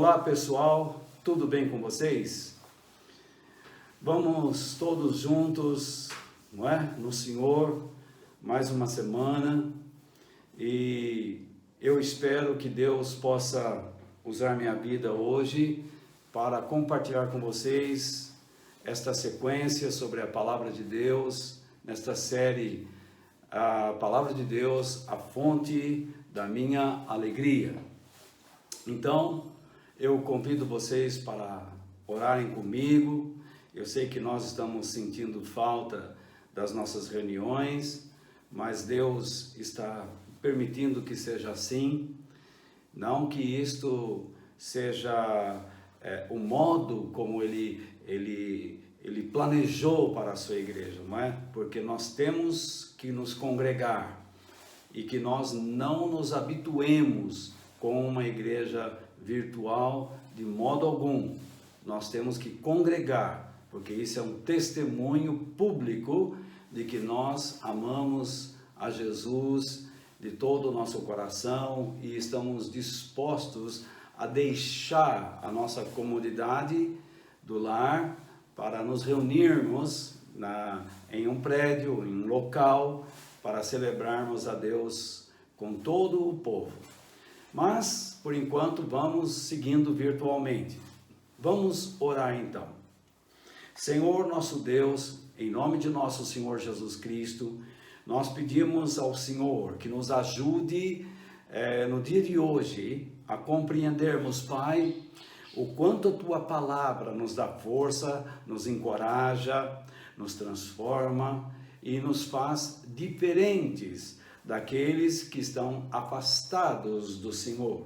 Olá pessoal, tudo bem com vocês? Vamos todos juntos, não é? No Senhor, mais uma semana, e eu espero que Deus possa usar minha vida hoje para compartilhar com vocês esta sequência sobre a Palavra de Deus, nesta série, a Palavra de Deus, a fonte da minha alegria. Então, eu convido vocês para orarem comigo. Eu sei que nós estamos sentindo falta das nossas reuniões, mas Deus está permitindo que seja assim. Não que isto seja o modo como Ele planejou para a sua igreja, não é? Porque nós temos que nos congregar e que nós não nos habituemos com uma igreja virtual de modo algum. Nós temos que congregar, porque isso é um testemunho público de que nós amamos a Jesus de todo o nosso coração e estamos dispostos a deixar a nossa comodidade do lar para nos reunirmos em um prédio, em um local, para celebrarmos a Deus com todo o povo. Mas, por enquanto, vamos seguindo virtualmente. Vamos orar então. Senhor nosso Deus, em nome de nosso Senhor Jesus Cristo, nós pedimos ao Senhor que nos ajude no dia de hoje a compreendermos, Pai, o quanto a Tua Palavra nos dá força, nos encoraja, nos transforma e nos faz diferentes daqueles que estão afastados do Senhor.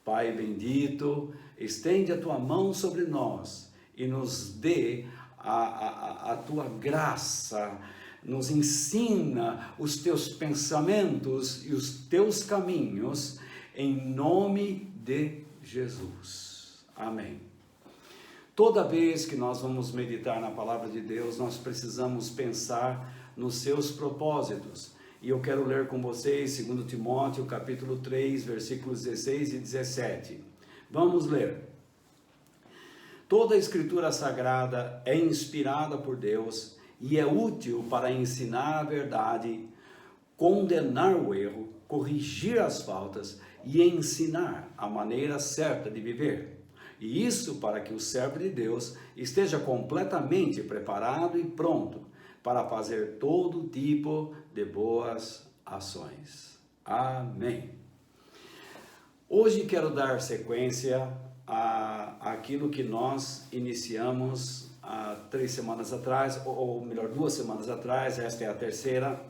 Pai bendito, estende a Tua mão sobre nós e nos dê a Tua graça, nos ensina os Teus pensamentos e os Teus caminhos, em nome de Jesus. Amém. Toda vez que nós vamos meditar na Palavra de Deus, nós precisamos pensar nos seus propósitos. E eu quero ler com vocês 2 Timóteo, capítulo 3, versículos 16 e 17. Vamos ler. Toda a Escritura Sagrada é inspirada por Deus e é útil para ensinar a verdade, condenar o erro, corrigir as faltas e ensinar a maneira certa de viver. E isso para que o servo de Deus esteja completamente preparado e pronto para fazer todo tipo de boas ações. Amém. Hoje quero dar sequência àquilo que nós iniciamos há 3 semanas atrás, ou melhor, 2 semanas atrás, esta é a terceira,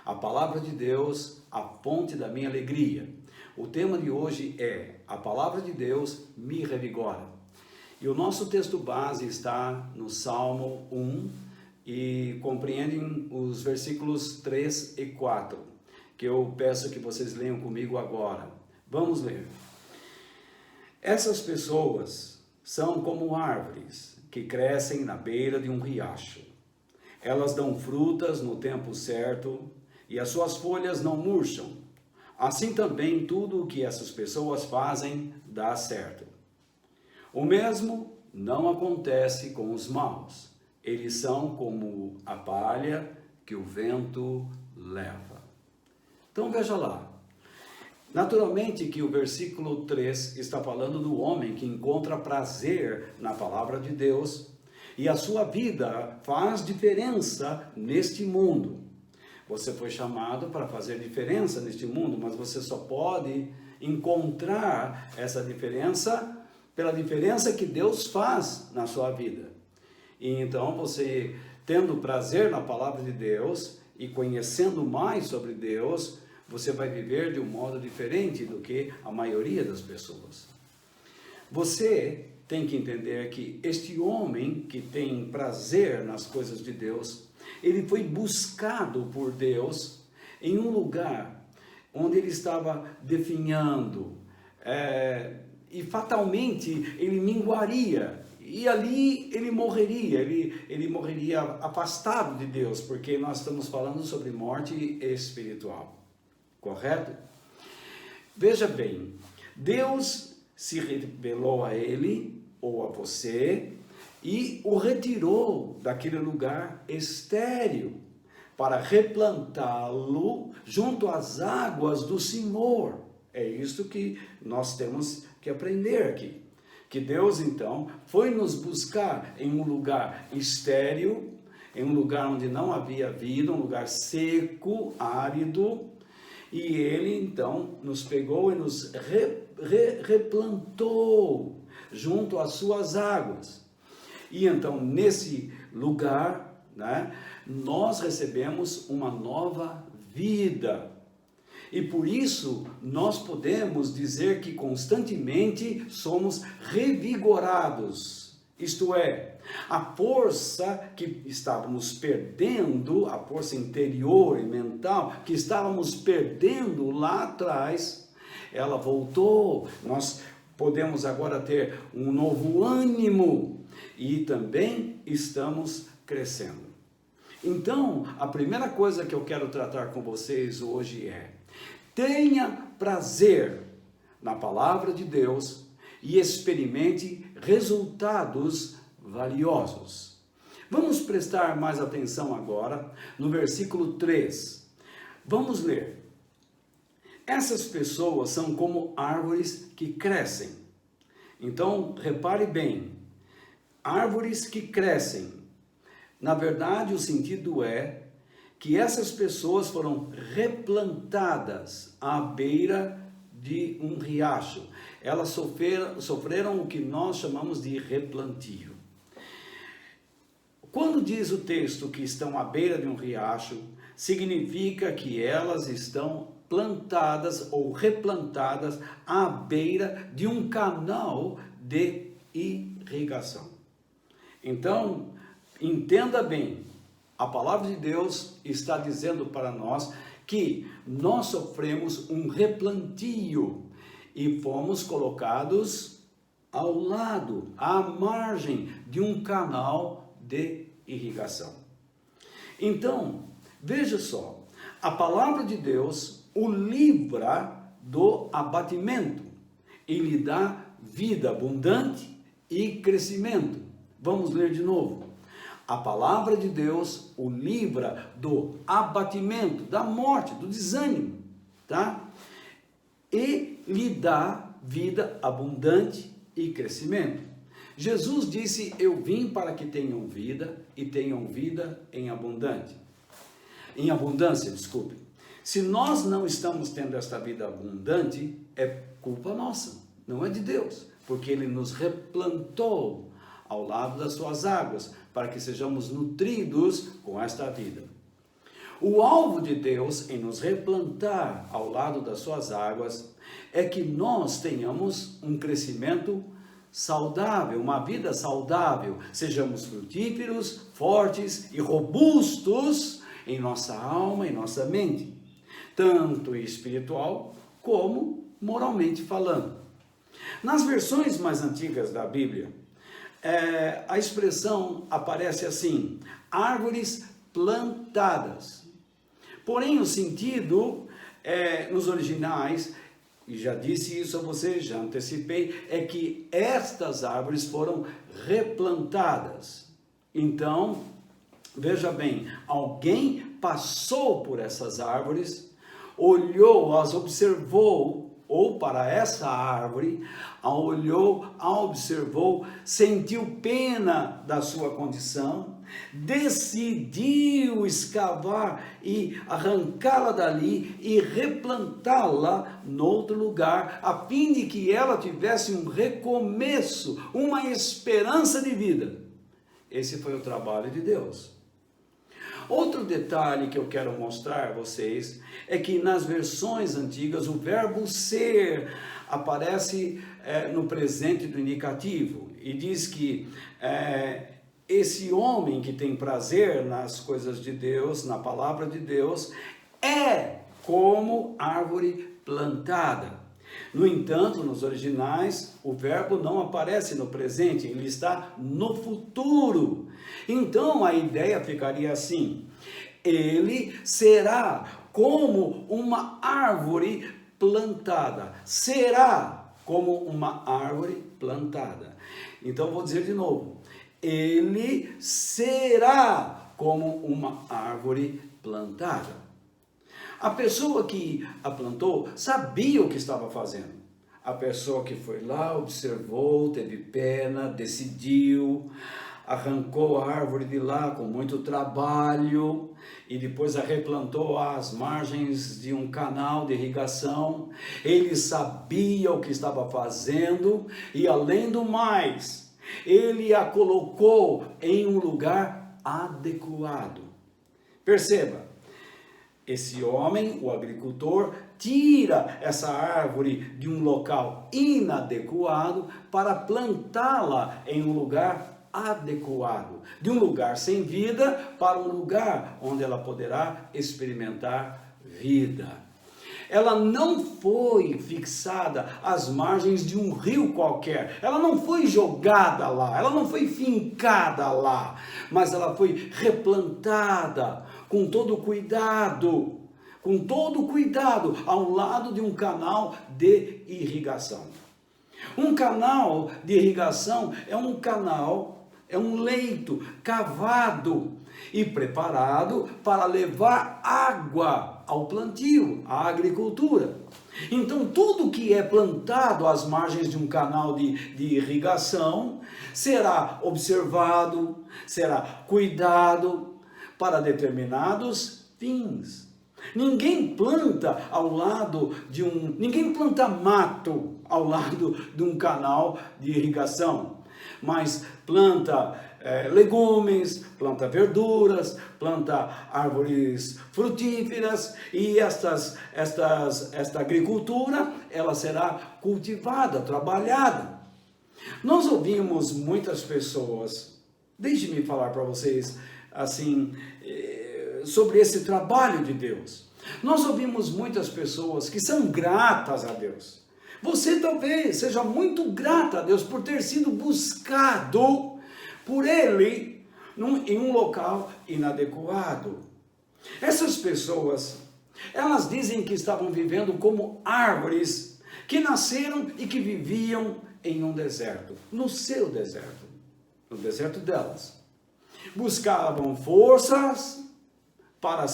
a Palavra de Deus, a fonte da minha alegria. O tema de hoje é: a Palavra de Deus me revigora. E o nosso texto base está no Salmo 1, e compreendem os versículos 3 e 4, que eu peço que vocês leiam comigo agora. Vamos ler. Essas pessoas são como árvores que crescem na beira de um riacho. Elas dão frutas no tempo certo e as suas folhas não murcham. Assim também tudo o que essas pessoas fazem dá certo. O mesmo não acontece com os maus. Eles são como a palha que o vento leva. Então veja lá. Naturalmente que o versículo 3 está falando do homem que encontra prazer na palavra de Deus e a sua vida faz diferença neste mundo. Você foi chamado para fazer diferença neste mundo, mas você só pode encontrar essa diferença pela diferença que Deus faz na sua vida. E então você, tendo prazer na palavra de Deus e conhecendo mais sobre Deus, você vai viver de um modo diferente do que a maioria das pessoas. Você tem que entender que este homem que tem prazer nas coisas de Deus, ele foi buscado por Deus em um lugar onde ele estava definhando, e fatalmente ele minguaria. E ali ele morreria afastado de Deus, porque nós estamos falando sobre morte espiritual, correto? Veja bem, Deus se revelou a ele ou a você e o retirou daquele lugar estéril para replantá-lo junto às águas do Senhor. É isso que nós temos que aprender aqui. Que Deus, então, foi nos buscar em um lugar estéril, em um lugar onde não havia vida, um lugar seco, árido, e Ele, então, nos pegou e nos replantou junto às suas águas. E, então, nesse lugar, né, nós recebemos uma nova vida. E por isso nós podemos dizer que constantemente somos revigorados. Isto é, a força que estávamos perdendo, a força interior e mental que estávamos perdendo lá atrás, ela voltou. Nós podemos agora ter um novo ânimo e também estamos crescendo. Então, a primeira coisa que eu quero tratar com vocês hoje é: tenha prazer na palavra de Deus e experimente resultados valiosos. Vamos prestar mais atenção agora no versículo 3. Vamos ler. Essas pessoas são como árvores que crescem. Então, repare bem, árvores que crescem. Na verdade, o sentido é que essas pessoas foram replantadas à beira de um riacho. Elas sofreram o que nós chamamos de replantio. Quando diz o texto que estão à beira de um riacho, significa que elas estão plantadas ou replantadas à beira de um canal de irrigação. Então, entenda bem, a palavra de Deus está dizendo para nós que nós sofremos um replantio e fomos colocados ao lado, à margem de um canal de irrigação. Então, veja só, a palavra de Deus o livra do abatimento e lhe dá vida abundante e crescimento. Vamos ler de novo. A palavra de Deus o livra do abatimento, da morte, do desânimo, tá? E lhe dá vida abundante e crescimento. Jesus disse: eu vim para que tenham vida e tenham vida em abundância. Se nós não estamos tendo esta vida abundante, é culpa nossa, não é de Deus, porque Ele nos replantou ao lado das suas águas, para que sejamos nutridos com esta vida. O alvo de Deus em nos replantar ao lado das suas águas é que nós tenhamos um crescimento saudável, uma vida saudável, sejamos frutíferos, fortes e robustos em nossa alma e nossa mente, tanto espiritual como moralmente falando. Nas versões mais antigas da Bíblia, a expressão aparece assim: árvores plantadas. Porém, o sentido nos originais, e já disse isso a você, já antecipei, é que estas árvores foram replantadas. Então, veja bem, alguém passou por essas árvores, olhou, as observou, ou para essa árvore, olhou, a observou, sentiu pena da sua condição, decidiu escavar e arrancá-la dali e replantá-la noutro lugar, a fim de que ela tivesse um recomeço, uma esperança de vida. Esse foi o trabalho de Deus. Outro detalhe que eu quero mostrar a vocês é que nas versões antigas o verbo ser aparece no presente do indicativo e diz que esse homem que tem prazer nas coisas de Deus, na palavra de Deus, é como árvore plantada. No entanto, nos originais, o verbo não aparece no presente, ele está no futuro. Então, a ideia ficaria assim: ele será como uma árvore plantada, será como uma árvore plantada. Então vou dizer de novo, ele será como uma árvore plantada. A pessoa que a plantou sabia o que estava fazendo. A pessoa que foi lá, observou, teve pena, decidiu, arrancou a árvore de lá com muito trabalho e depois a replantou às margens de um canal de irrigação. Ele sabia o que estava fazendo e, além do mais, ele a colocou em um lugar adequado. Perceba, esse homem, o agricultor, tira essa árvore de um local inadequado para plantá-la em um lugar adequado, de um lugar sem vida para um lugar onde ela poderá experimentar vida. Ela não foi fixada às margens de um rio qualquer, ela não foi jogada lá, ela não foi fincada lá, mas ela foi replantada com todo cuidado, ao lado de um canal de irrigação. Um canal de irrigação é um leito cavado e preparado para levar água ao plantio, à agricultura. Então, tudo que é plantado às margens de um canal de irrigação será observado, será cuidado para determinados fins. Ninguém planta ninguém planta mato ao lado de um canal de irrigação, mas planta legumes, planta verduras, planta árvores frutíferas, e esta agricultura, ela será cultivada, trabalhada. Nós ouvimos muitas pessoas, deixe-me falar para vocês assim, sobre esse trabalho de Deus. Nós ouvimos muitas pessoas que são gratas a Deus. Você talvez seja muito grata a Deus por ter sido buscado por Ele em um local inadequado. Essas pessoas, elas dizem que estavam vivendo como árvores que nasceram e que viviam em um deserto, no seu deserto, no deserto delas. Buscavam forças para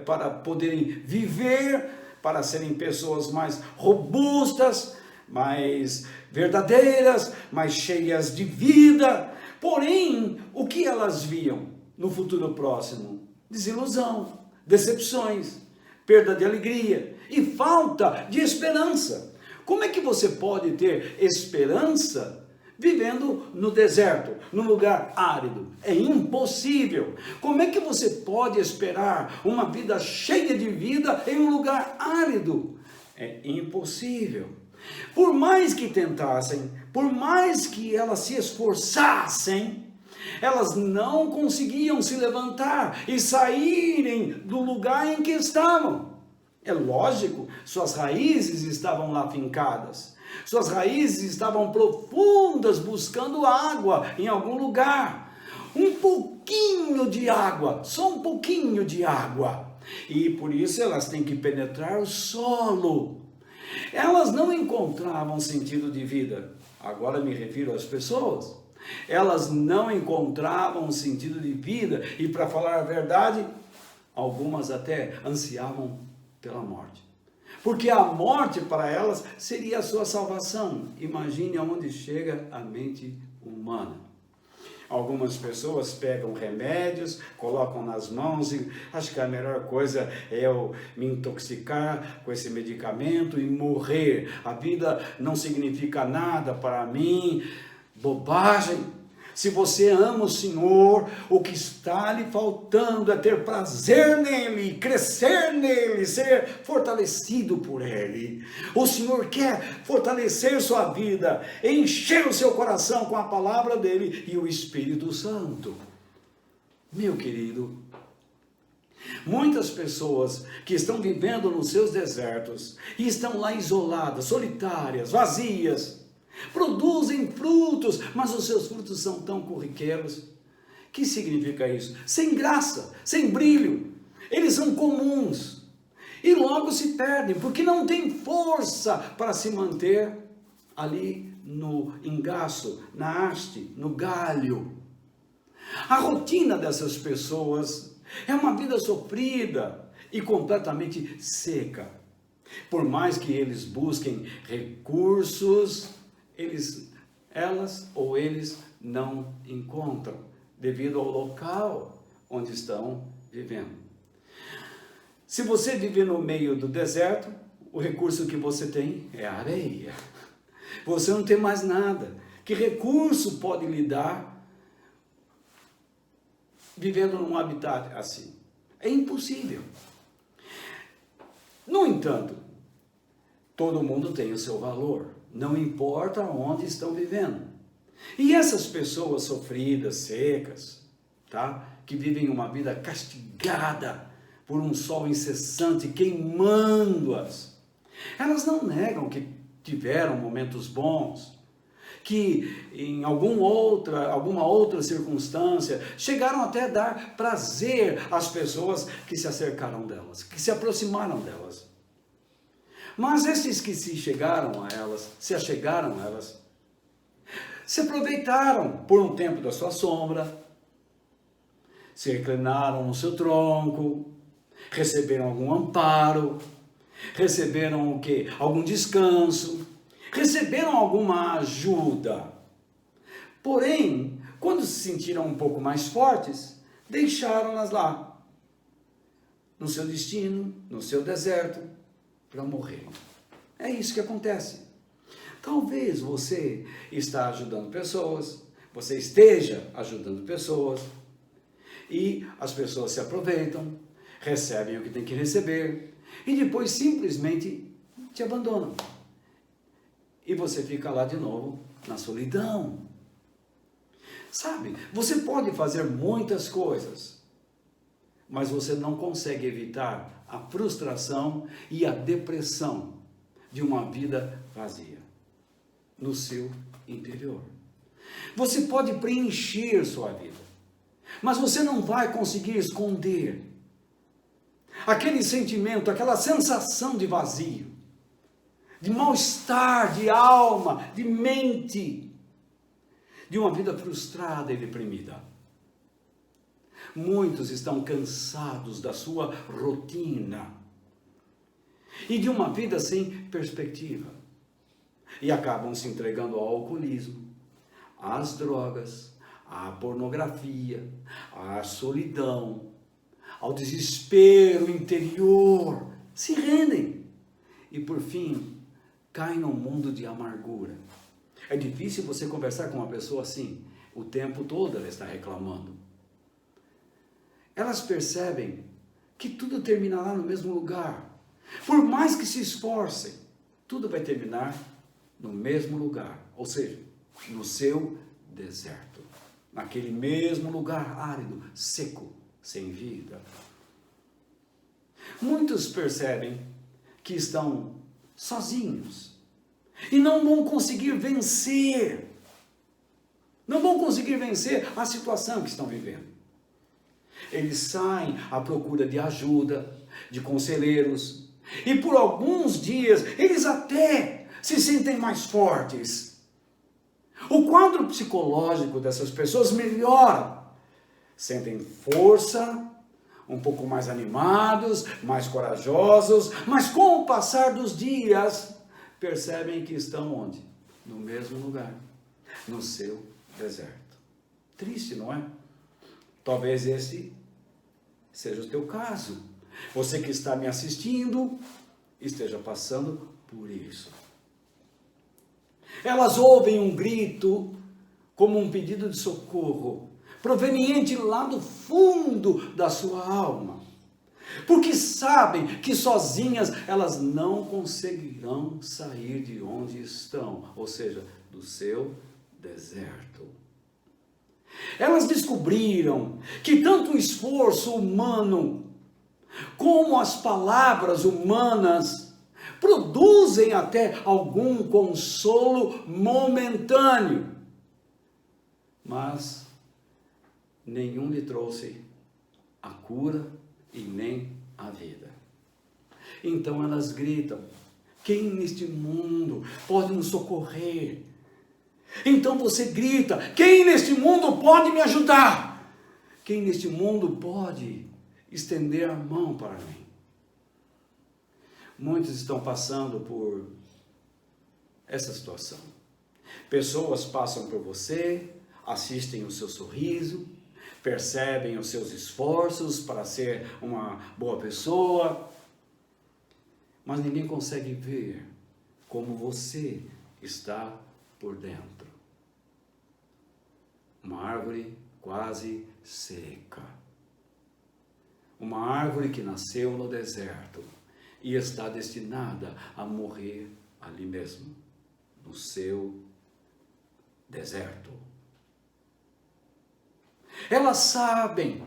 para poderem viver, para serem pessoas mais robustas, mais verdadeiras, mais cheias de vida. Porém, o que elas viam no futuro próximo? Desilusão, decepções, perda de alegria e falta de esperança. Como é que você pode ter esperança vivendo no deserto, num lugar árido? É impossível. Como é que você pode esperar uma vida cheia de vida em um lugar árido? É impossível. Por mais que tentassem, por mais que elas se esforçassem, elas não conseguiam se levantar e saírem do lugar em que estavam. É lógico, suas raízes estavam lá fincadas. Suas raízes estavam profundas, buscando água em algum lugar. Um pouquinho de água, só um pouquinho de água. E por isso elas têm que penetrar o solo. Elas não encontravam sentido de vida. Agora me refiro às pessoas. Elas não encontravam sentido de vida. E, para falar a verdade, algumas até ansiavam pela morte. Porque a morte para elas seria a sua salvação. Imagine aonde chega a mente humana. Algumas pessoas pegam remédios, colocam nas mãos e acham que a melhor coisa é eu me intoxicar com esse medicamento e morrer. A vida não significa nada para mim. Bobagem! Se você ama o Senhor, o que está lhe faltando é ter prazer nele, crescer nele, ser fortalecido por ele. O Senhor quer fortalecer sua vida, encher o seu coração com a palavra dele e o Espírito Santo. Meu querido, muitas pessoas que estão vivendo nos seus desertos e estão lá isoladas, solitárias, vazias, produzem frutos, mas os seus frutos são tão corriqueiros. O que significa isso? Sem graça, sem brilho. Eles são comuns. E logo se perdem, porque não tem força para se manter ali no engaço, na haste, no galho. A rotina dessas pessoas é uma vida sofrida e completamente seca. Por mais que eles busquem recursos, elas ou eles não encontram, devido ao local onde estão vivendo. Se você vive no meio do deserto, o recurso que você tem é a areia. Você não tem mais nada. Que recurso pode lhe dar vivendo num habitat assim? É impossível. No entanto, todo mundo tem o seu valor, não importa onde estão vivendo. E essas pessoas sofridas, secas, tá? Que vivem uma vida castigada por um sol incessante queimando-as, elas não negam que tiveram momentos bons, que em alguma outra circunstância chegaram até a dar prazer às pessoas que se acercaram delas, que se aproximaram delas. Mas esses que se achegaram a elas, se aproveitaram por um tempo da sua sombra, se reclinaram no seu tronco, receberam algum amparo, receberam o quê? Algum descanso, receberam alguma ajuda. Porém, quando se sentiram um pouco mais fortes, deixaram-nas lá, no seu destino, no seu deserto, para morrer. É isso que acontece. Talvez você está ajudando pessoas, você esteja ajudando pessoas, e as pessoas se aproveitam, recebem o que tem que receber, e depois simplesmente te abandonam. E você fica lá de novo, na solidão. Sabe, você pode fazer muitas coisas, mas você não consegue evitar a frustração e a depressão de uma vida vazia no seu interior. Você pode preencher sua vida, mas você não vai conseguir esconder aquele sentimento, aquela sensação de vazio, de mal-estar, de alma, de mente, de uma vida frustrada e deprimida. Muitos estão cansados da sua rotina e de uma vida sem perspectiva, e acabam se entregando ao alcoolismo, às drogas, à pornografia, à solidão, ao desespero interior, se rendem e por fim caem num mundo de amargura. É difícil você conversar com uma pessoa assim, o tempo todo ela está reclamando. Elas percebem que tudo terminará no mesmo lugar. Por mais que se esforcem, tudo vai terminar no mesmo lugar, ou seja, no seu deserto, naquele mesmo lugar árido, seco, sem vida. Muitos percebem que estão sozinhos e não vão conseguir vencer. Não vão conseguir vencer a situação que estão vivendo. Eles saem à procura de ajuda, de conselheiros, e por alguns dias eles até se sentem mais fortes. O quadro psicológico dessas pessoas melhora. Sentem força, um pouco mais animados, mais corajosos, mas com o passar dos dias, percebem que estão onde? No mesmo lugar, no seu deserto. Triste, não é? Talvez esse seja o teu caso. Você que está me assistindo, esteja passando por isso. Elas ouvem um grito como um pedido de socorro, proveniente lá do fundo da sua alma, porque sabem que sozinhas elas não conseguirão sair de onde estão, ou seja, do seu deserto. Elas descobriram que tanto o esforço humano como as palavras humanas produzem até algum consolo momentâneo, mas nenhum lhe trouxe a cura e nem a vida. Então elas gritam: quem neste mundo pode nos socorrer? Então você grita: quem neste mundo pode me ajudar? Quem neste mundo pode estender a mão para mim? Muitos estão passando por essa situação. Pessoas passam por você, assistem o seu sorriso, percebem os seus esforços para ser uma boa pessoa, mas ninguém consegue ver como você está por dentro. Uma árvore quase seca. Uma árvore que nasceu no deserto e está destinada a morrer ali mesmo, no seu deserto. Elas sabem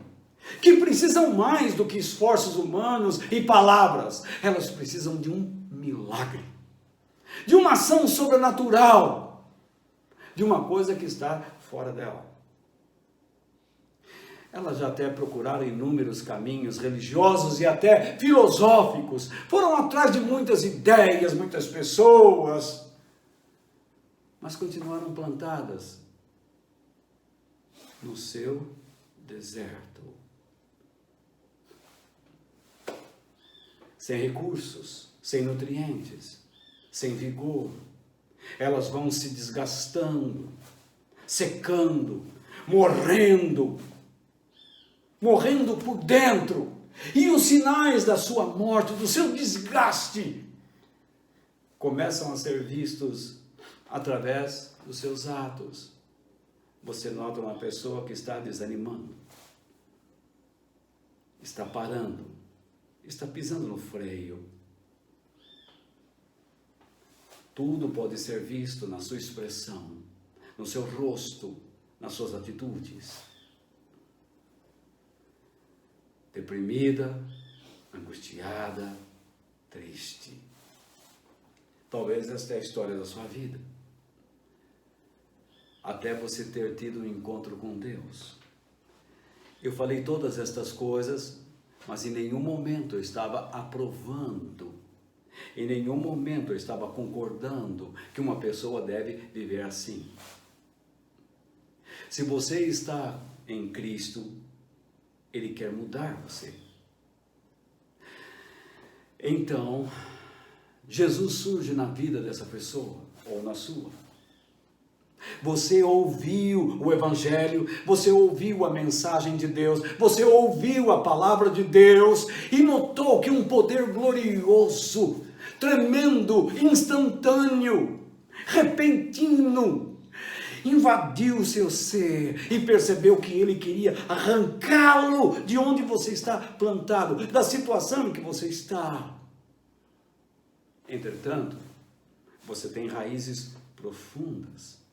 que precisam mais do que esforços humanos e palavras. Elas precisam de um milagre, de uma ação sobrenatural, de uma coisa que está fora dela. Elas já até procuraram inúmeros caminhos religiosos e até filosóficos, foram atrás de muitas ideias, muitas pessoas, mas continuaram plantadas no seu deserto, sem recursos, sem nutrientes, sem vigor. Elas vão se desgastando, secando, morrendo por dentro. E os sinais da sua morte, do seu desgaste, começam a ser vistos através dos seus atos. Você nota uma pessoa que está desanimando, está parando, está pisando no freio. Tudo pode ser visto na sua expressão, no seu rosto, nas suas atitudes. Deprimida, angustiada, triste. Talvez esta é a história da sua vida. Até você ter tido um encontro com Deus. Eu falei todas estas coisas, mas em nenhum momento eu estava aprovando, em nenhum momento eu estava concordando que uma pessoa deve viver assim. Se você está em Cristo, Ele quer mudar você. Então, Jesus surge na vida dessa pessoa, ou na sua. Você ouviu o Evangelho, você ouviu a mensagem de Deus, você ouviu a palavra de Deus e notou que um poder glorioso, tremendo, instantâneo, repentino, invadiu o seu ser e percebeu que ele queria arrancá-lo de onde você está plantado, da situação em que você está. Entretanto, você tem raízes profundas.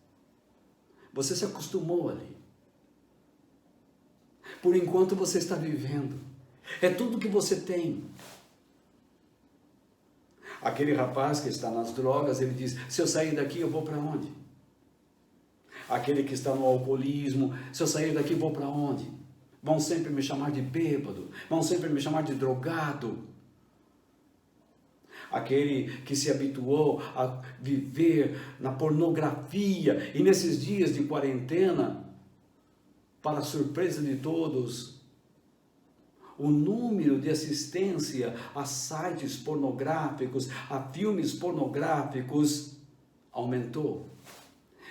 Você se acostumou ali. Por enquanto você está vivendo. É tudo que você tem. Aquele rapaz que está nas drogas, ele diz: se eu sair daqui, eu vou para onde? Aquele que está no alcoolismo, se eu sair daqui, vou para onde? Vão sempre me chamar de bêbado, vão sempre me chamar de drogado. Aquele que se habituou a viver na pornografia e nesses dias de quarentena, para a surpresa de todos, o número de assistência a sites pornográficos, a filmes pornográficos, aumentou.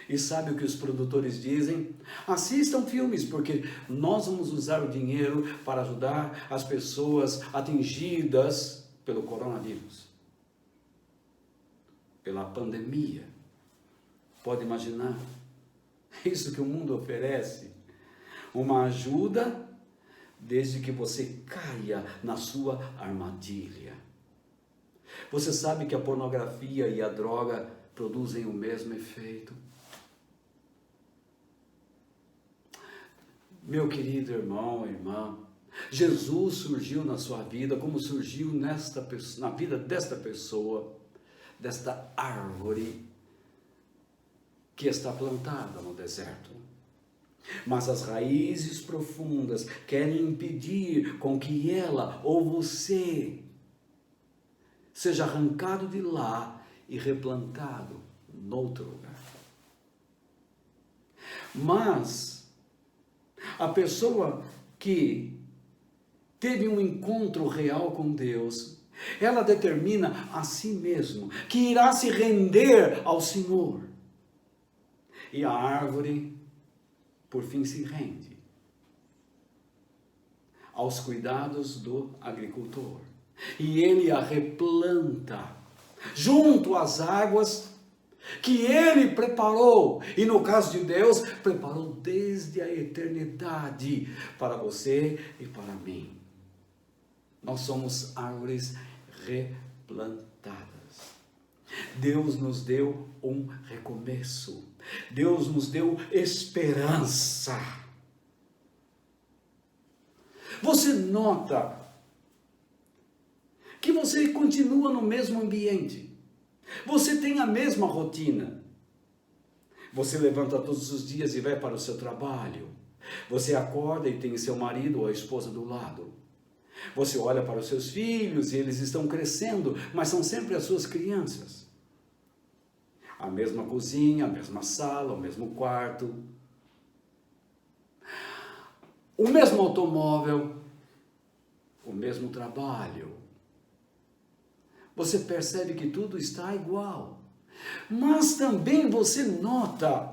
E sabe o que os produtores dizem? Assistam filmes, porque nós vamos usar o dinheiro para ajudar as pessoas atingidas pelo coronavírus, pela pandemia. Pode imaginar? Isso que o mundo oferece. Uma ajuda desde que você caia na sua armadilha. Você sabe que a pornografia e a droga produzem o mesmo efeito? Meu querido irmão, irmã, Jesus surgiu na sua vida como surgiu na vida desta pessoa, desta árvore que está plantada no deserto. Mas as raízes profundas querem impedir com que ela ou você seja arrancado de lá e replantado noutro lugar. Mas a pessoa que teve um encontro real com Deus, ela determina a si mesmo que irá se render ao Senhor. E a árvore, por fim, se rende aos cuidados do agricultor. E ele a replanta junto às águas que ele preparou. E no caso de Deus, preparou desde a eternidade para você e para mim. Nós somos árvores replantadas. Deus nos deu um recomeço. Deus nos deu esperança. Você nota que você continua no mesmo ambiente. Você tem a mesma rotina. Você levanta todos os dias e vai para o seu trabalho. Você acorda e tem seu marido ou a esposa do lado. Você olha para os seus filhos e eles estão crescendo, mas são sempre as suas crianças. A mesma cozinha, a mesma sala, o mesmo quarto. O mesmo automóvel, o mesmo trabalho. Você percebe que tudo está igual. Mas também você nota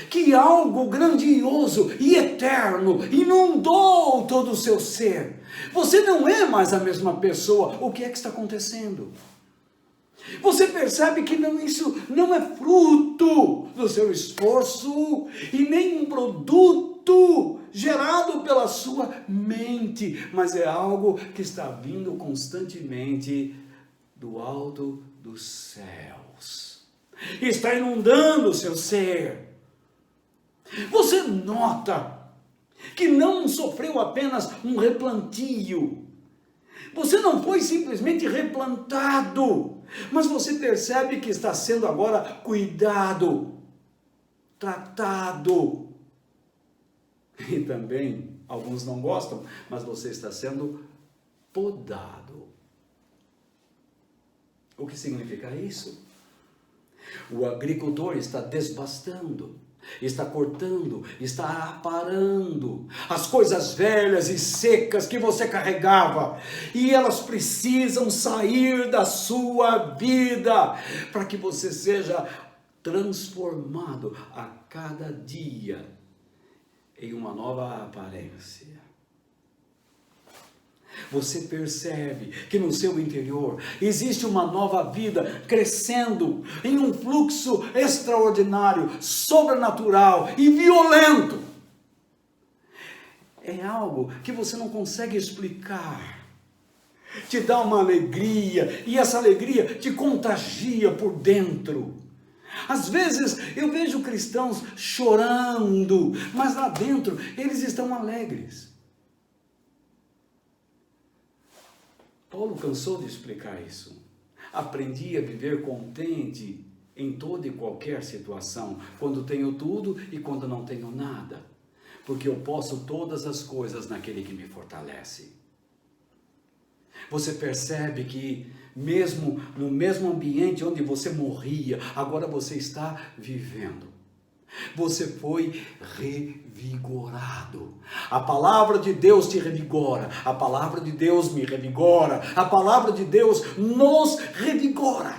que algo grandioso e eterno inundou todo o seu ser. Você não é mais a mesma pessoa. O que é que está acontecendo? Você percebe que isso não é fruto do seu esforço e nem um produto gerado pela sua mente, mas é algo que está vindo constantemente do alto dos céus. Está inundando o seu ser. Você nota que não sofreu apenas um replantio. Você não foi simplesmente replantado, mas você percebe que está sendo agora cuidado, tratado. E também, alguns não gostam, mas você está sendo podado. O que significa isso? O agricultor está desbastando, está cortando, está aparando as coisas velhas e secas que você carregava, e elas precisam sair da sua vida, para que você seja transformado a cada dia em uma nova aparência. Você percebe que no seu interior existe uma nova vida crescendo em um fluxo extraordinário, sobrenatural e violento. É algo que você não consegue explicar. Te dá uma alegria e essa alegria te contagia por dentro. Às vezes eu vejo cristãos chorando, mas lá dentro eles estão alegres. Paulo cansou de explicar isso. Aprendi a viver contente em toda e qualquer situação, quando tenho tudo e quando não tenho nada, porque eu posso todas as coisas naquele que me fortalece. Você percebe que mesmo no mesmo ambiente onde você morria, agora você está vivendo. Você foi revigorado. A palavra de Deus te revigora. A palavra de Deus me revigora. A palavra de Deus nos revigora.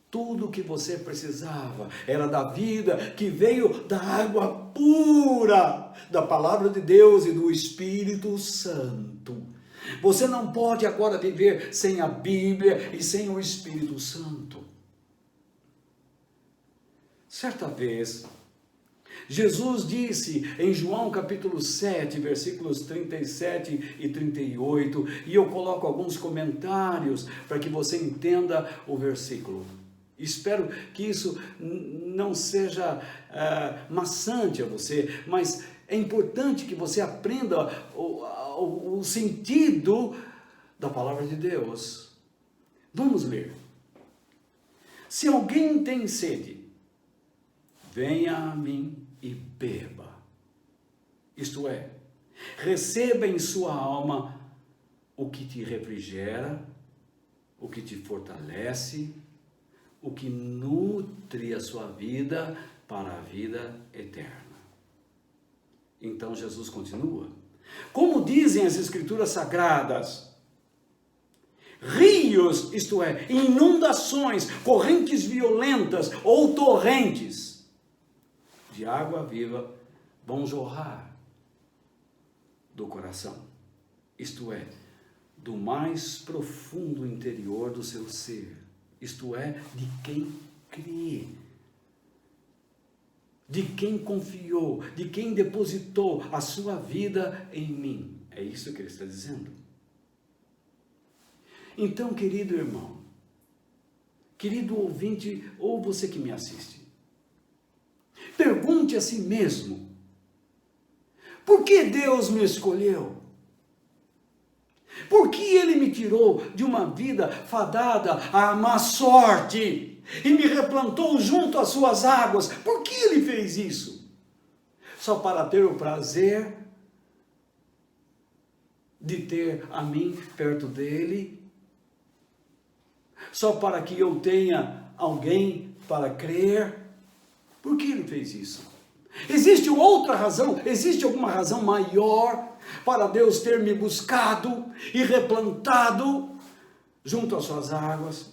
Tudo o que você precisava era da vida que veio da água pura, da palavra de Deus e do Espírito Santo. Você não pode agora viver sem a Bíblia e sem o Espírito Santo. Certa vez, Jesus disse em João capítulo 7, versículos 37 e 38, e eu coloco alguns comentários para que você entenda o versículo. Espero que isso não seja maçante a você, mas é importante que você aprenda o sentido da palavra de Deus. Vamos ler. Se alguém tem sede, venha a mim e beba. Isto é, receba em sua alma o que te refrigera o que te fortalece, o que nutre a sua vida para a vida eterna. Então Jesus continua. Como dizem as Escrituras Sagradas, rios, isto é, inundações, correntes violentas ou torrentes de água viva vão jorrar do coração, isto é, do mais profundo interior do seu ser, isto é, de quem crê, de quem confiou, de quem depositou a sua vida em mim. É isso que ele está dizendo. Então, querido irmão, querido ouvinte, ou você que me assiste, pergunte a si mesmo: por que Deus me escolheu? Por que Ele me tirou de uma vida fadada à má sorte e me replantou junto às suas águas? Por que Ele fez isso? Só para ter o prazer de ter a mim perto dEle? Só para que eu tenha alguém para crer? Por que Ele fez isso? Existe outra razão? Existe alguma razão maior para Deus ter me buscado e replantado junto às suas águas?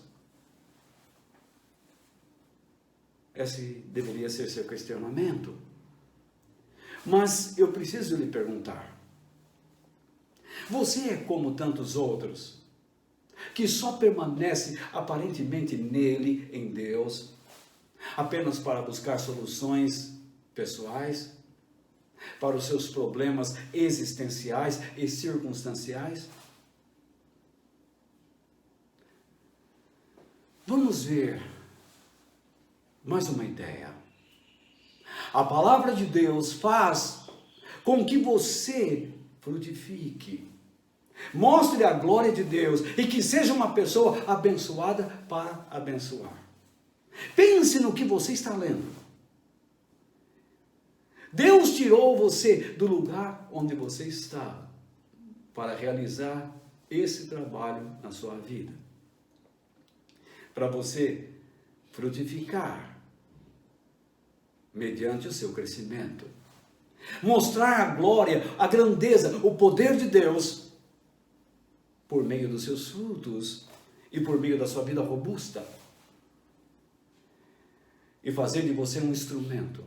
Esse deveria ser seu questionamento. Mas eu preciso lhe perguntar: você é como tantos outros, que só permanece aparentemente nele, em Deus, apenas para buscar soluções pessoais para os seus problemas existenciais e circunstanciais? Vamos ver mais uma ideia. A palavra de Deus faz com que você frutifique, mostre a glória de Deus e que seja uma pessoa abençoada para abençoar. Pense no que você está lendo. Deus tirou você do lugar onde você está para realizar esse trabalho na sua vida, para você frutificar mediante o seu crescimento, mostrar a glória, a grandeza, o poder de Deus por meio dos seus frutos e por meio da sua vida robusta, e fazer de você um instrumento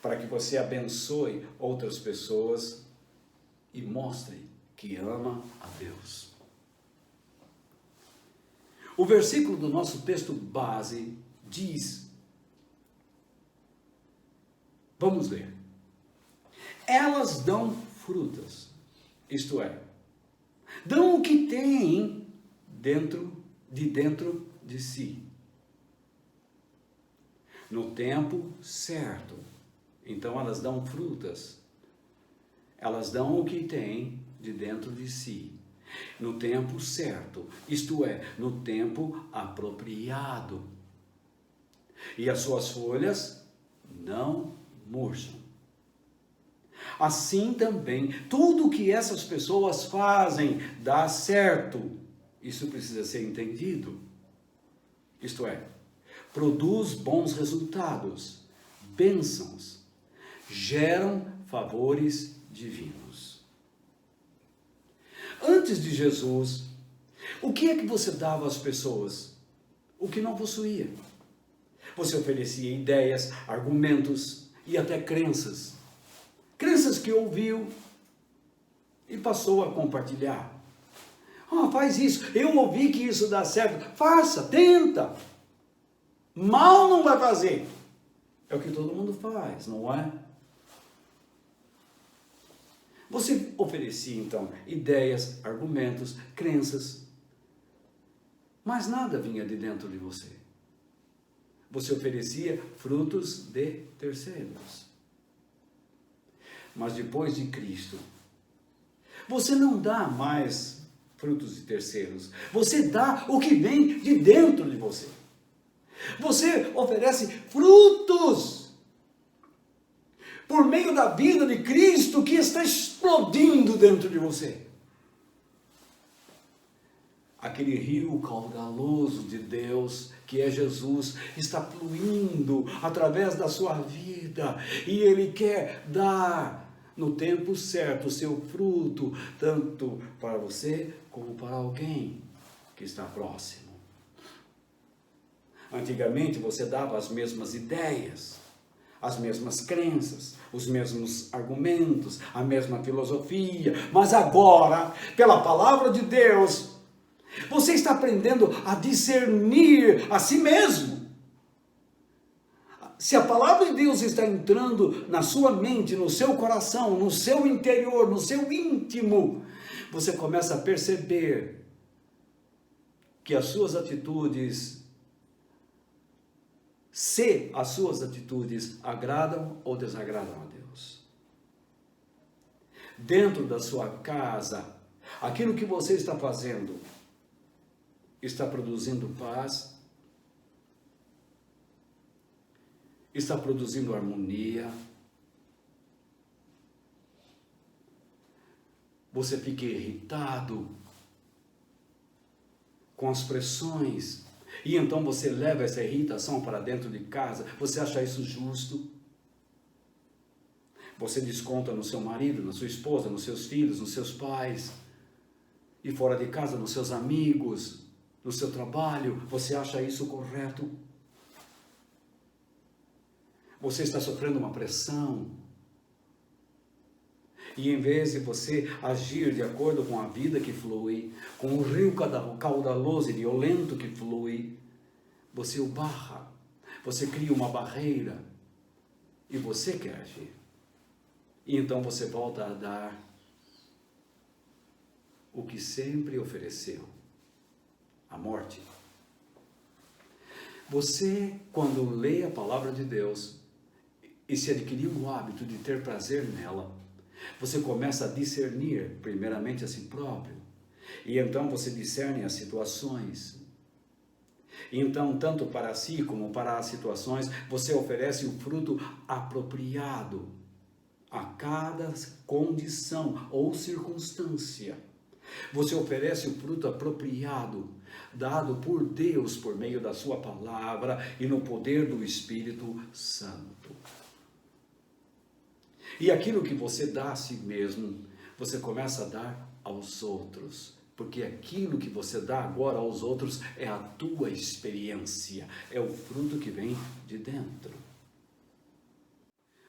para que você abençoe outras pessoas e mostre que ama a Deus. O versículo do nosso texto base diz, vamos ler: elas dão frutas, isto é, dão o que têm dentro de si, no tempo certo. Então elas dão frutas, elas dão o que têm de dentro de si, no tempo certo, isto é, no tempo apropriado. E as suas folhas não murcham. Assim também, tudo que essas pessoas fazem dá certo. Isso precisa ser entendido. Isto é, produz bons resultados, bênçãos, geram favores divinos. Antes de Jesus, o que é que você dava às pessoas? O que não possuía. Você oferecia ideias, argumentos e até crenças. Crenças que ouviu e passou a compartilhar. Faz isso, eu ouvi que isso dá certo. Faça, tenta. Mal não vai fazer. É o que todo mundo faz, não é? Você oferecia, então, ideias, argumentos, crenças, mas nada vinha de dentro de você. Você oferecia frutos de terceiros. Mas depois de Cristo, você não dá mais frutos de terceiros. Você dá o que vem de dentro de você. Você oferece frutos por meio da vida de Cristo que está explodindo dentro de você. aquele rio caudaloso de Deus, que é Jesus, está fluindo através da sua vida, e Ele quer dar no tempo certo o seu fruto, tanto para você como para alguém que está próximo. Antigamente você dava as mesmas ideias, as mesmas crenças, os mesmos argumentos, a mesma filosofia, mas agora, pela palavra de Deus, você está aprendendo a discernir a si mesmo. Se a palavra de Deus está entrando na sua mente, no seu coração, no seu interior, no seu íntimo, você começa a perceber que as suas atitudes, se as suas atitudes agradam ou desagradam a Deus. Dentro da sua casa, aquilo que você está fazendo está produzindo paz, está produzindo harmonia. Você fica irritado com as pressões, e então você leva essa irritação para dentro de casa. Você acha isso justo? Você desconta no seu marido, na sua esposa, nos seus filhos, nos seus pais, e fora de casa, nos seus amigos, no seu trabalho. Você acha isso correto? Você está sofrendo uma pressão, e em vez de você agir de acordo com a vida que flui, com o rio caudaloso e violento que flui, você o barra, você cria uma barreira, e você quer agir. E então você volta a dar o que sempre ofereceu: a morte. Você, quando lê a palavra de Deus e se adquirir o hábito de ter prazer nela, você começa a discernir primeiramente a si próprio, e então você discerne as situações. E então, tanto para si como para as situações, você oferece o fruto apropriado a cada condição ou circunstância. Você oferece o fruto apropriado, dado por Deus por meio da sua palavra e no poder do Espírito Santo. E aquilo que você dá a si mesmo, você começa a dar aos outros, porque aquilo que você dá agora aos outros é a tua experiência, é o fruto que vem de dentro.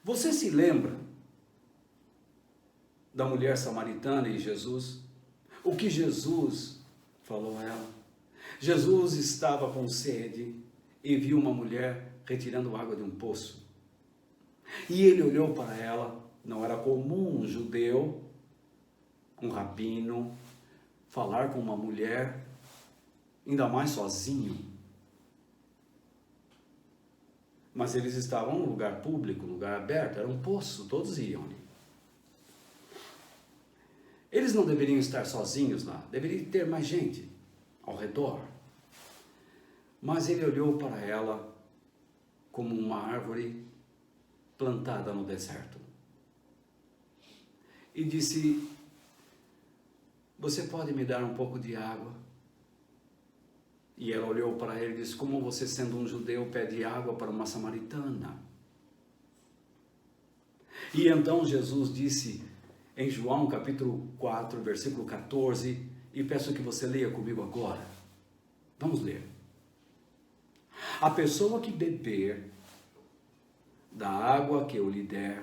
Você se lembra da mulher samaritana e Jesus? O que Jesus falou a ela? Jesus estava com sede e viu uma mulher retirando água de um poço. E ele olhou para ela. Não era comum um judeu, um rabino, falar com uma mulher, ainda mais sozinho. Mas eles estavam num lugar público, lugar aberto, era um poço, todos iam ali. Eles não deveriam estar sozinhos lá, deveria ter mais gente ao redor. Mas ele olhou para ela como uma árvore plantada no deserto. E disse: você pode me dar um pouco de água? E ela olhou para ele e disse: como você, sendo um judeu, pede água para uma samaritana? E então Jesus disse em João capítulo 4, versículo 14, e peço que você leia comigo agora. Vamos ler. A pessoa que beber da água que eu lhe der,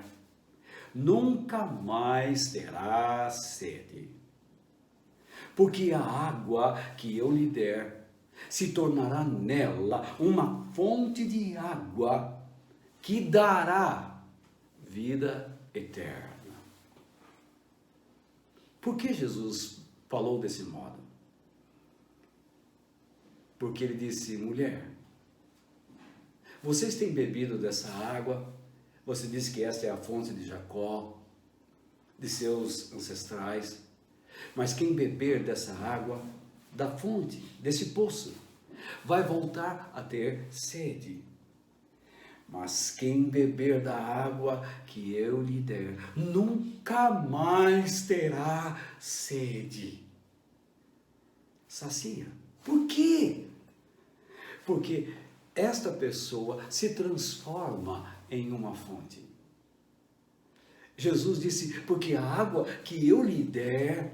nunca mais terá sede. Porque a água que eu lhe der se tornará nela uma fonte de água que dará vida eterna. Por que Jesus falou desse modo? Porque ele disse: mulher, vocês têm bebido dessa água. Você disse que esta é a fonte de Jacó, de seus ancestrais. Mas quem beber dessa água, da fonte, desse poço, vai voltar a ter sede. Mas quem beber da água que eu lhe der, nunca mais terá sede. sacia. Por quê? Porque esta pessoa se transforma em uma fonte. Jesus disse, porque a água que eu lhe der,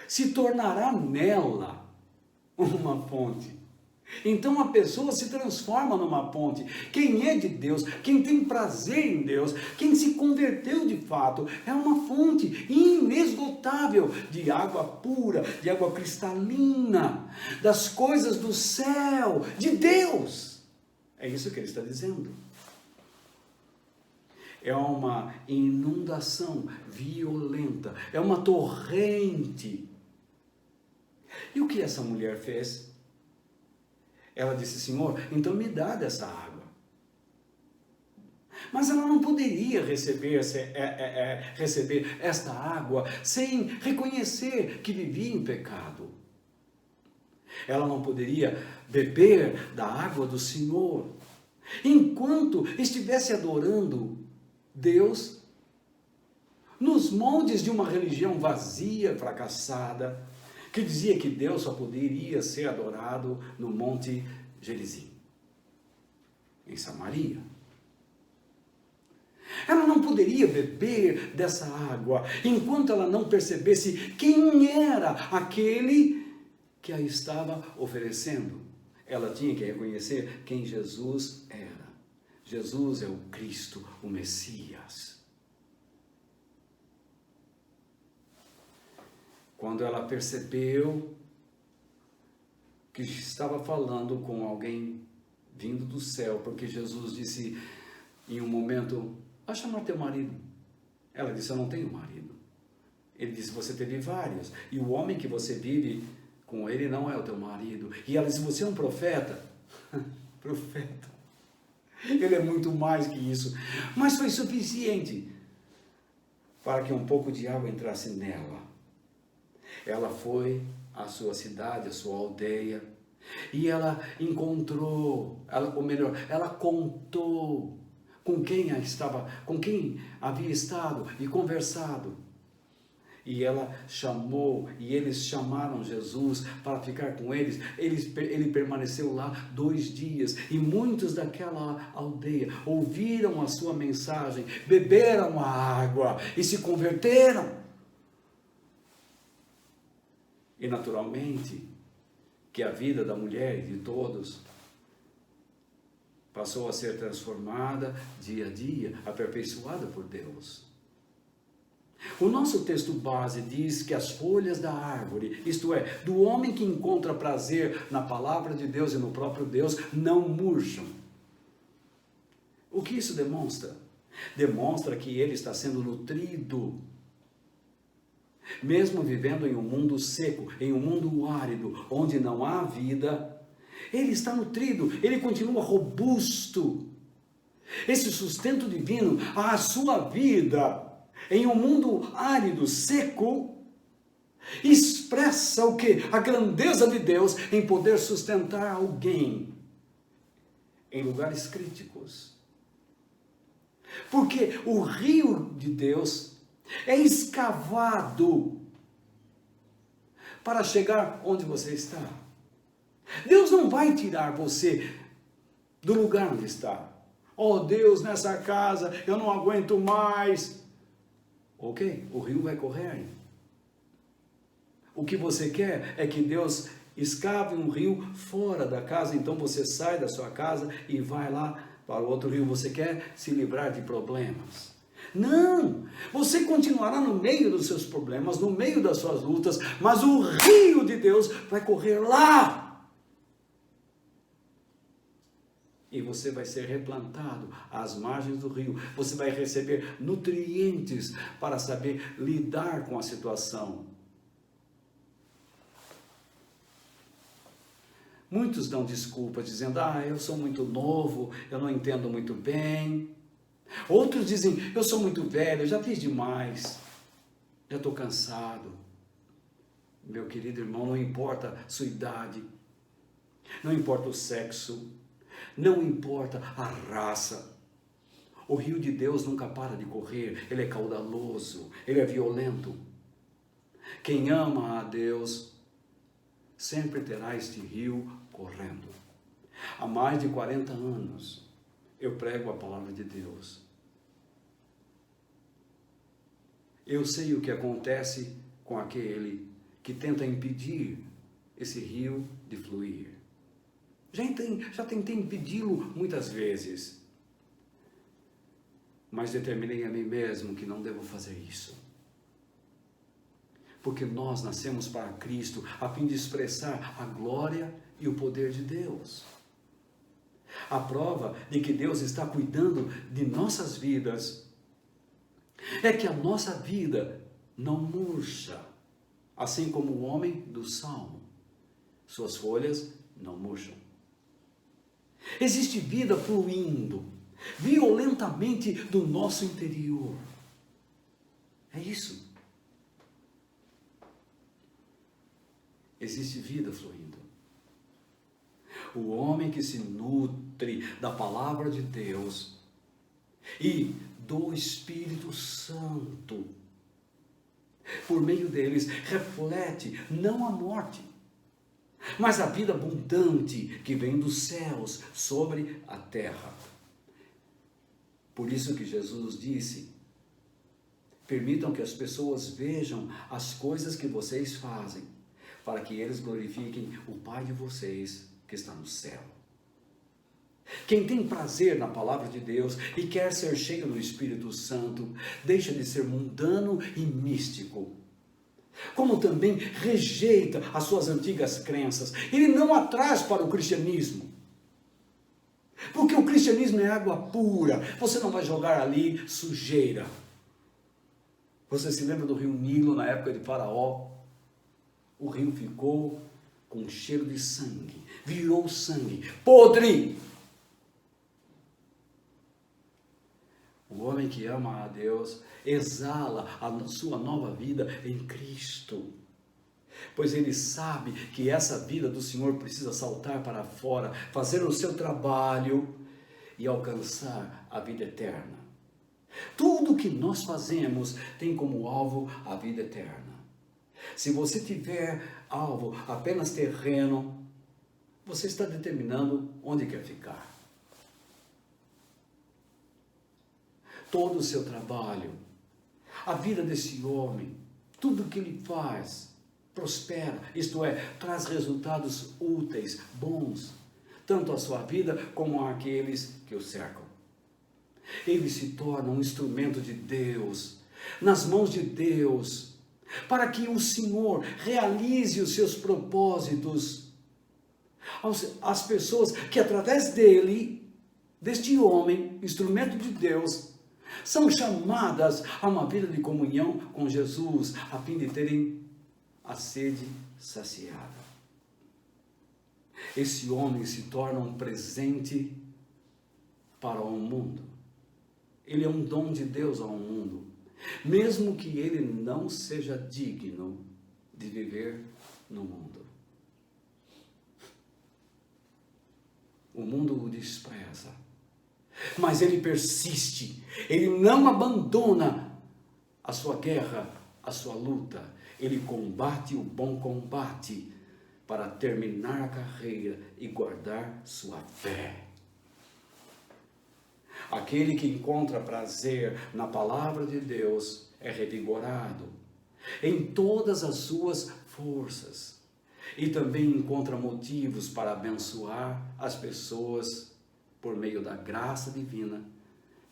se tornará nela uma fonte. Então a pessoa se transforma numa fonte. Quem é de Deus, quem tem prazer em Deus, quem se converteu de fato, é uma fonte inesgotável de água pura, de água cristalina, das coisas do céu, de Deus. É isso que ele está dizendo. É uma inundação violenta, é uma torrente. E o que essa mulher fez? Ela disse, Senhor, então me dá dessa água. Mas ela não poderia receber esta água sem reconhecer que vivia em pecado. Ela não poderia beber da água do Senhor enquanto estivesse adorando Deus nos moldes de uma religião vazia, fracassada, que dizia que Deus só poderia ser adorado no Monte Gerizim, em Samaria. Ela não poderia beber dessa água enquanto ela não percebesse quem era aquele que a estava oferecendo. Ela tinha que reconhecer quem Jesus era. Jesus é o Cristo, o Messias. Quando ela percebeu que estava falando com alguém vindo do céu, porque Jesus disse em um momento, vai chamar teu marido. Ela disse, eu não tenho marido. Ele disse, você teve vários, e o homem que você vive com ele não é o teu marido. E ela disse, você é um profeta? Profeta. Ele é muito mais que isso. Mas foi suficiente para que um pouco de água entrasse nela. Ela foi à sua cidade, à sua aldeia, e ela encontrou, ela contou com quem havia estado e conversado. E ela chamou, e eles chamaram Jesus para ficar com eles. Ele permaneceu lá 2 dias, e muitos daquela aldeia ouviram a sua mensagem, beberam a água e se converteram. E naturalmente, que a vida da mulher e de todos passou a ser transformada dia a dia, aperfeiçoada por Deus. O nosso texto base diz que as folhas da árvore, isto é, do homem que encontra prazer na palavra de Deus e no próprio Deus, não murcham. O que isso demonstra? Demonstra que ele está sendo nutrido. Mesmo vivendo em um mundo seco, em um mundo árido, onde não há vida, ele está nutrido, ele continua robusto. Esse sustento divino, a sua vida, em um mundo árido, seco, expressa o quê? A grandeza de Deus em poder sustentar alguém em lugares críticos. Porque o rio de Deus é escavado para chegar onde você está. Deus não vai tirar você do lugar onde está. Oh Deus, nessa casa eu não aguento mais. Ok, o rio vai correr. O que você quer é que Deus escave um rio fora da casa, então você sai da sua casa e vai lá para o outro rio. Você quer se livrar de problemas. Não, você continuará no meio dos seus problemas, no meio das suas lutas, mas o rio de Deus vai correr lá. E você vai ser replantado às margens do rio. Você vai receber nutrientes para saber lidar com a situação. Muitos dão desculpas dizendo, eu sou muito novo, eu não entendo muito bem. Outros dizem, eu sou muito velho, eu já fiz demais, já estou cansado. Meu querido irmão, não importa a sua idade, não importa o sexo, não importa a raça. O rio de Deus nunca para de correr, ele é caudaloso, ele é violento. Quem ama a Deus sempre terá este rio correndo. Há mais de 40 anos eu prego a palavra de Deus. Eu sei o que acontece com aquele que tenta impedir esse rio de fluir. Já tentei impedi-lo muitas vezes, mas determinei a mim mesmo que não devo fazer isso. Porque nós nascemos para Cristo a fim de expressar a glória e o poder de Deus. A prova de que Deus está cuidando de nossas vidas é que a nossa vida não murcha, assim como o homem do Salmo. Suas folhas não murcham. Existe vida fluindo violentamente do nosso interior. É isso. Existe vida fluindo. O homem que se nutre da palavra de Deus e do Espírito Santo, por meio deles, reflete não a morte, mas a vida abundante que vem dos céus sobre a terra. Por isso que Jesus disse: permitam que as pessoas vejam as coisas que vocês fazem, para que eles glorifiquem o Pai de vocês que está no céu. Quem tem prazer na palavra de Deus e quer ser cheio do Espírito Santo, deixa de ser mundano e místico. Como também rejeita as suas antigas crenças. Ele não atraz para o cristianismo. Porque o cristianismo é água pura. Você não vai jogar ali sujeira. Você se lembra do rio Nilo na época de Faraó? O rio ficou com cheiro de sangue. Virou sangue. Podre! O homem que ama a Deus exala a sua nova vida em Cristo, pois ele sabe que essa vida do Senhor precisa saltar para fora, fazer o seu trabalho e alcançar a vida eterna. Tudo que nós fazemos tem como alvo a vida eterna. Se você tiver alvo apenas terreno, você está determinando onde quer ficar. Todo o seu trabalho, a vida desse homem, tudo que ele faz, prospera, isto é, traz resultados úteis, bons, tanto à sua vida como àqueles que o cercam. Ele se torna um instrumento de Deus, nas mãos de Deus, para que o Senhor realize os seus propósitos. As pessoas que através dele, deste homem, instrumento de Deus, são chamadas a uma vida de comunhão com Jesus, a fim de terem a sede saciada. Esse homem se torna um presente para o mundo. Ele é um dom de Deus ao mundo, mesmo que ele não seja digno de viver no mundo. O mundo o despreza, mas ele persiste, ele não abandona a sua guerra, a sua luta. Ele combate o bom combate para terminar a carreira e guardar sua fé. Aquele que encontra prazer na palavra de Deus é revigorado em todas as suas forças e também encontra motivos para abençoar as pessoas por meio da graça divina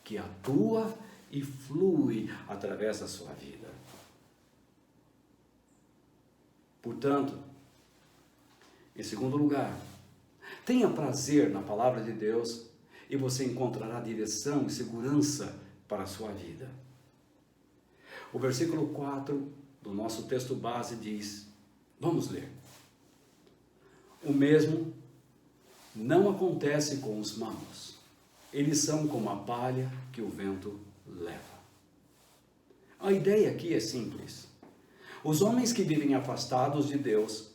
que atua e flui através da sua vida. Portanto, em segundo lugar, tenha prazer na palavra de Deus e você encontrará direção e segurança para a sua vida. O versículo 4 do nosso texto base diz, vamos ler: o mesmo não acontece com os maus. Eles são como a palha que o vento leva. A ideia aqui é simples. Os homens que vivem afastados de Deus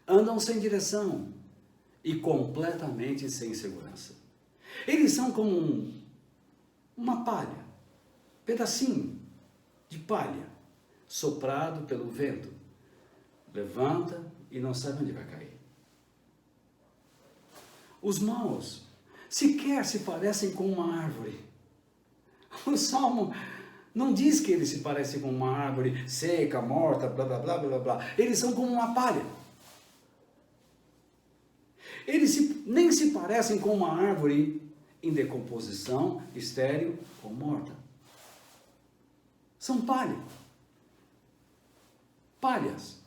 andam sem direção e completamente sem segurança. Eles são como uma palha, pedacinho de palha, soprado pelo vento. Levanta e não sabe onde vai cair. Os maus sequer se parecem com uma árvore. O Salmo não diz que eles se parecem com uma árvore seca, morta, blá, blá, blá, blá, blá. Eles são como uma palha. Eles nem se parecem com uma árvore em decomposição, estéril ou morta. São palha. Palhas.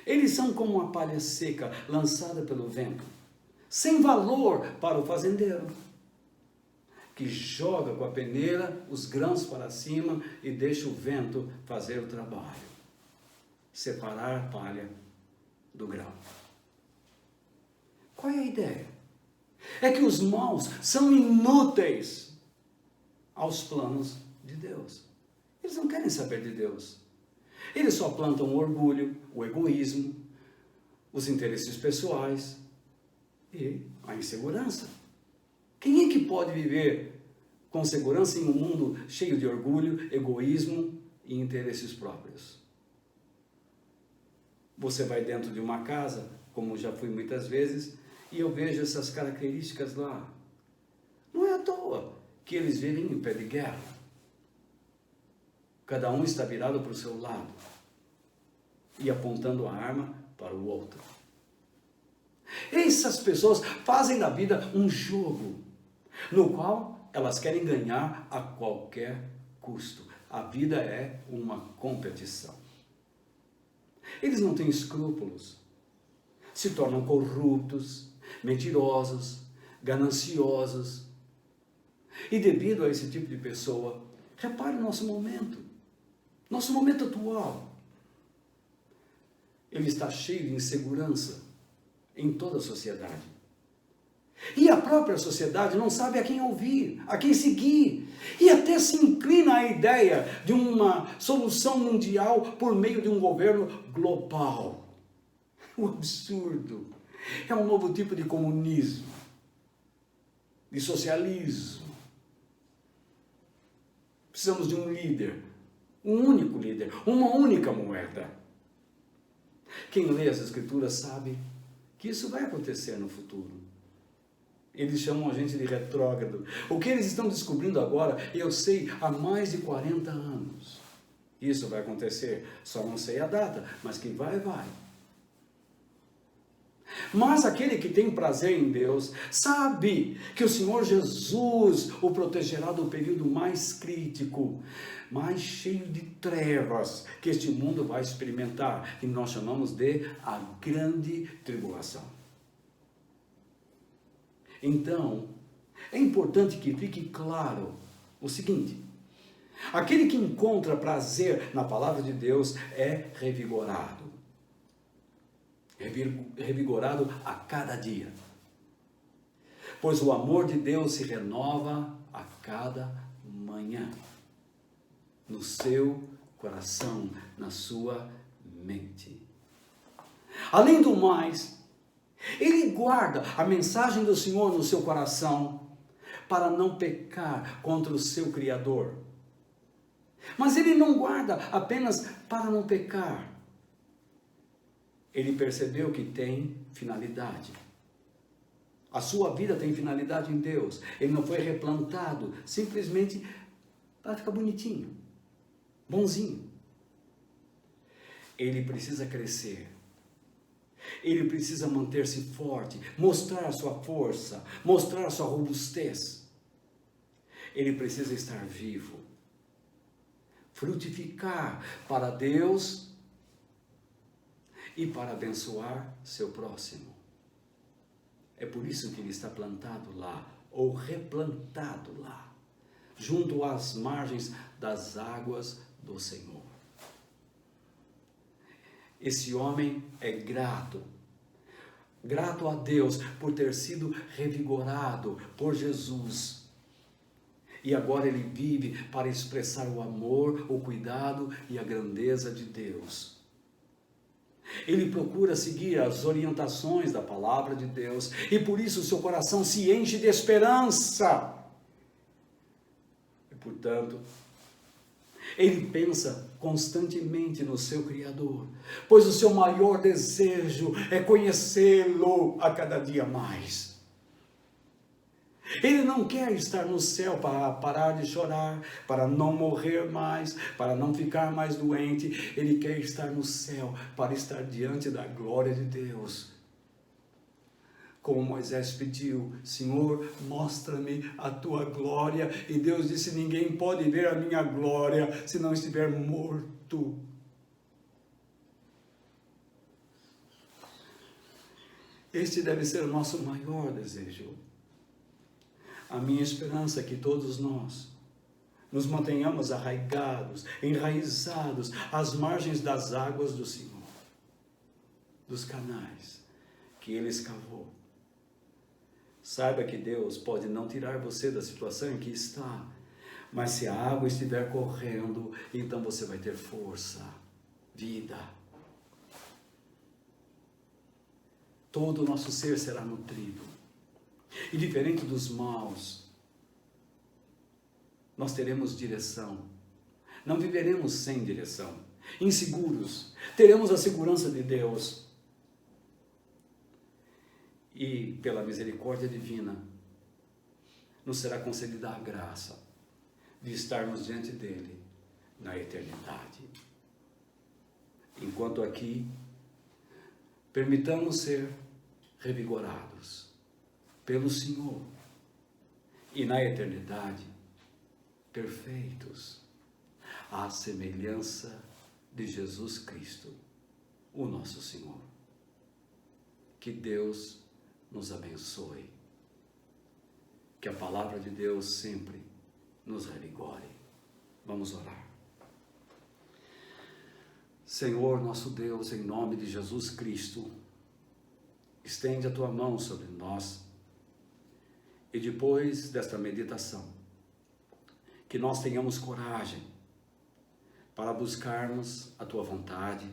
Eles são como uma palha seca, lançada pelo vento, sem valor para o fazendeiro, que joga com a peneira os grãos para cima e deixa o vento fazer o trabalho, separar a palha do grão. Qual é a ideia? É que os maus são inúteis aos planos de Deus. Eles não querem saber de Deus. Eles só plantam o orgulho, o egoísmo, os interesses pessoais e a insegurança. Quem é que pode viver com segurança em um mundo cheio de orgulho, egoísmo e interesses próprios? Você vai dentro de uma casa, como já fui muitas vezes, e eu vejo essas características lá. Não é à toa que eles vivem em pé de guerra. Cada um está virado para o seu lado e apontando a arma para o outro. Essas pessoas fazem da vida um jogo, no qual elas querem ganhar a qualquer custo. A vida é uma competição. Eles não têm escrúpulos, se tornam corruptos, mentirosos, gananciosos. E devido a esse tipo de pessoa, repare o nosso momento atual. Ele está cheio de insegurança em toda a sociedade. E a própria sociedade não sabe a quem ouvir, a quem seguir. E até se inclina à ideia de uma solução mundial por meio de um governo global. O absurdo. É um novo tipo de comunismo, de socialismo. Precisamos de um líder, um único líder, uma única moeda. Quem lê as Escrituras sabe que isso vai acontecer no futuro. Eles chamam a gente de retrógrado. O que eles estão descobrindo agora, eu sei, há mais de 40 anos. Isso vai acontecer, só não sei a data, mas que vai. Mas aquele que tem prazer em Deus, sabe que o Senhor Jesus o protegerá do período mais crítico, mais cheio de trevas que este mundo vai experimentar, que nós chamamos de a grande tribulação. Então, é importante que fique claro o seguinte: aquele que encontra prazer na palavra de Deus é revigorado. Revigorado a cada dia. Pois o amor de Deus se renova a cada manhã. No seu coração, na sua mente. Além do mais, ele guarda a mensagem do Senhor no seu coração para não pecar contra o seu Criador. Mas ele não guarda apenas para não pecar. Ele percebeu que tem finalidade. A sua vida tem finalidade em Deus. Ele não foi replantado simplesmente para ficar bonitinho, bonzinho. Ele precisa crescer. Ele precisa manter-se forte, mostrar a sua força, mostrar a sua robustez. Ele precisa estar vivo, frutificar para Deus e para abençoar seu próximo. É por isso que ele está plantado lá, ou replantado lá, junto às margens das águas do Senhor. Esse homem é grato a Deus por ter sido revigorado por Jesus. E agora ele vive para expressar o amor, o cuidado e a grandeza de Deus. Ele procura seguir as orientações da palavra de Deus e por isso seu coração se enche de esperança. E portanto, Ele pensa constantemente no seu Criador, pois o seu maior desejo é conhecê-lo a cada dia mais. Ele não quer estar no céu para parar de chorar, para não morrer mais, para não ficar mais doente. Ele quer estar no céu para estar diante da glória de Deus. Como Moisés pediu: Senhor, mostra-me a tua glória. E Deus disse: ninguém pode ver a minha glória se não estiver morto. Este deve ser o nosso maior desejo. A minha esperança é que todos nós nos mantenhamos arraigados, enraizados às margens das águas do Senhor, dos canais que Ele escavou. Saiba que Deus pode não tirar você da situação em que está, mas se a água estiver correndo, então você vai ter força, vida. Todo o nosso ser será nutrido. E diferente dos maus, nós teremos direção. Não viveremos sem direção, inseguros. Teremos a segurança de Deus. E pela misericórdia divina, nos será concedida a graça de estarmos diante dele na eternidade. Enquanto aqui, permitamos ser revigorados pelo Senhor, e na eternidade, perfeitos, à semelhança de Jesus Cristo, o nosso Senhor. Que Deus nos abençoe, que a palavra de Deus sempre nos revigore. Vamos orar. Senhor nosso Deus, em nome de Jesus Cristo, estende a tua mão sobre nós. E depois desta meditação, que nós tenhamos coragem para buscarmos a tua vontade,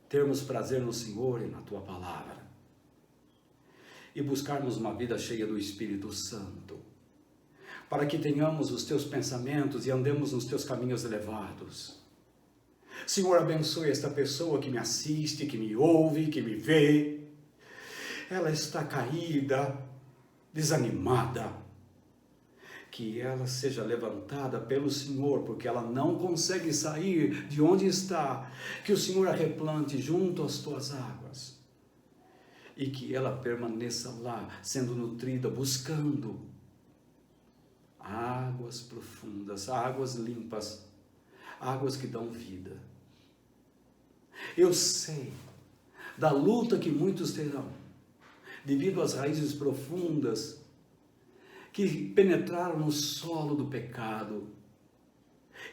termos prazer no Senhor e na tua palavra, e buscarmos uma vida cheia do Espírito Santo, para que tenhamos os teus pensamentos e andemos nos teus caminhos elevados. Senhor, abençoe esta pessoa que me assiste, que me ouve, que me vê. Ela está caída, desanimada, que ela seja levantada pelo Senhor, porque ela não consegue sair de onde está, que o Senhor a replante junto às tuas águas, e que ela permaneça lá, sendo nutrida, buscando águas profundas, águas limpas, águas que dão vida. Eu sei da luta que muitos terão, devido às raízes profundas que penetraram no solo do pecado,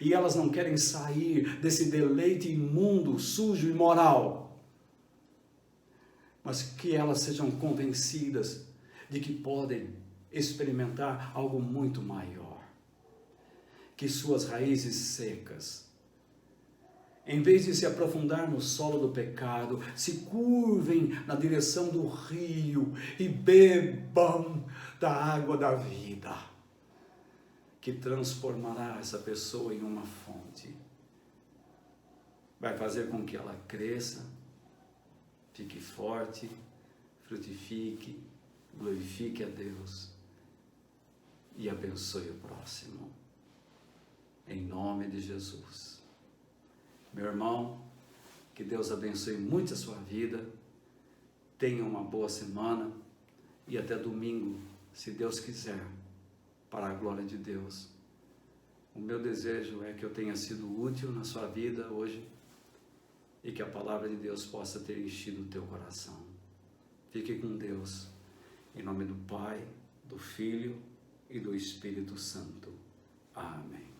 e elas não querem sair desse deleite imundo, sujo e imoral, mas que elas sejam convencidas de que podem experimentar algo muito maior, que suas raízes secas, em vez de se aprofundar no solo do pecado, se curvem na direção do rio e bebam da água da vida, que transformará essa pessoa em uma fonte. Vai fazer com que ela cresça, fique forte, frutifique, glorifique a Deus e abençoe o próximo. Em nome de Jesus. Meu irmão, que Deus abençoe muito a sua vida, tenha uma boa semana e até domingo, se Deus quiser, para a glória de Deus. O meu desejo é que eu tenha sido útil na sua vida hoje e que a palavra de Deus possa ter enchido o teu coração. Fique com Deus, em nome do Pai, do Filho e do Espírito Santo. Amém.